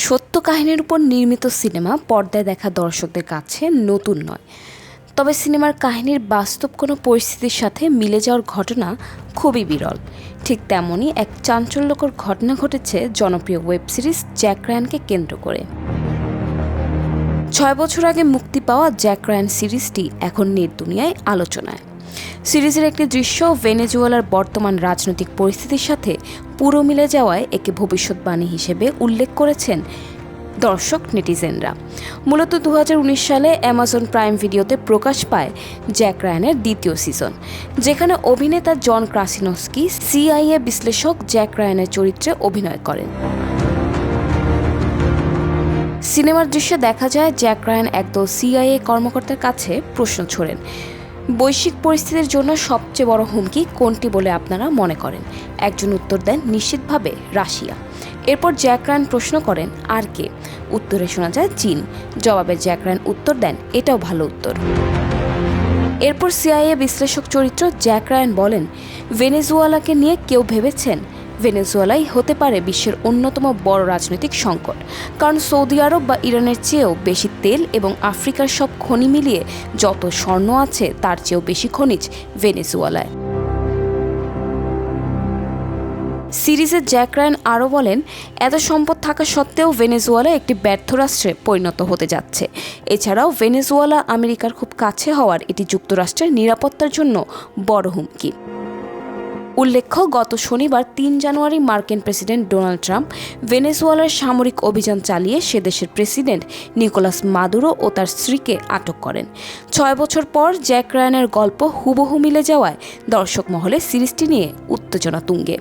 সত্য কাহিনীর উপর নির্মিত সিনেমা পর্দায় দেখা দর্শকদের কাছে নতুন নয়, তবে সিনেমার কাহিনীর বাস্তব কোনো পরিস্থিতির সাথে মিলে যাওয়ার ঘটনা খুবই বিরল। ঠিক তেমনই এক চাঞ্চল্যকর ঘটনা ঘটেছে জনপ্রিয় ওয়েব সিরিজ জ্যাক রায়ানকে কেন্দ্র করে। 6 বছর আগে মুক্তি পাওয়া জ্যাক রায়ান সিরিজটি এখন নেট দুনিয়ায় আলোচনায়। সিরিজের একটি দৃশ্য ভেনেজুয়েলার বর্তমান রাজনৈতিক পরিস্থিতির সাথে পুরো মিলে যাওয়ায় একে ভবিষ্যৎবাণী হিসেবে উল্লেখ করেছেন দর্শক নেটিজেনরা। মূলত 2019 সালে অ্যামাজন প্রাইম ভিডিওতে প্রকাশ পায় জ্যাক রায়ানের দ্বিতীয় সিজন, যেখানে অভিনেতা জন ক্রাসিনস্কি সিআইএ বিশ্লেষক জ্যাক রায়ানের চরিত্রে অভিনয় করেন। সিনেমার দৃশ্যে দেখা যায় জ্যাক রায়ান একদল সিআইএ কর্মকর্তার কাছে প্রশ্ন ছোড়েন, বৈশ্বিক পরিস্থিতির জন্য সবচেয়ে বড় হুমকি কোনটি বলে আপনারা মনে করেন? একজন উত্তর দেন নিশ্চিতভাবে রাশিয়া। এরপর জ্যাক রায়ান প্রশ্ন করেন আর কে? উত্তরে শোনা যায় চীন। জবাবে জ্যাক রায়ান উত্তর দেন এটাও ভালো উত্তর। এরপর সিআইএ বিশ্লেষক চরিত্র জ্যাক রায়ান বলেন, ভেনেজুয়েলাকে নিয়ে কেউ ভেবেছেন? ভেনেজুয়েলাই হতে পারে বিশ্বের অন্যতম বড় রাজনৈতিক সংকট, কারণ সৌদি আরব বা ইরানের চেয়েও বেশি তেল এবং আফ্রিকার সব খনি মিলিয়ে যত স্বর্ণ আছে তার চেয়েও বেশি খনিজ ভেনেজুয়েলায়। সিরিজে জ্যাক রায়ান আরও বলেন, এত সম্পদ থাকা সত্ত্বেও ভেনেজুয়েলা একটি ব্যর্থ রাষ্ট্রে পরিণত হতে যাচ্ছে। এছাড়াও ভেনেজুয়েলা আমেরিকার খুব কাছে হওয়ার এটি যুক্তরাষ্ট্রের নিরাপত্তার জন্য বড় হুমকি। উল্লেখ্য, গত শনিবার 3 জানুয়ারি মার্কিন প্রেসিডেন্ট ডোনাল্ড ট্রাম্প ভেনেজুয়েলার সামরিক অভিযান চালিয়ে সে দেশের প্রেসিডেন্ট নিকোলাস মাদুরো ও তার স্ত্রীকে আটক করেন। 6 বছর পর জ্যাক রায়ানের গল্প হুবহু মিলে যাওয়ায় দর্শক মহলে সিরিজটি নিয়ে উত্তেজনা তুঙ্গে।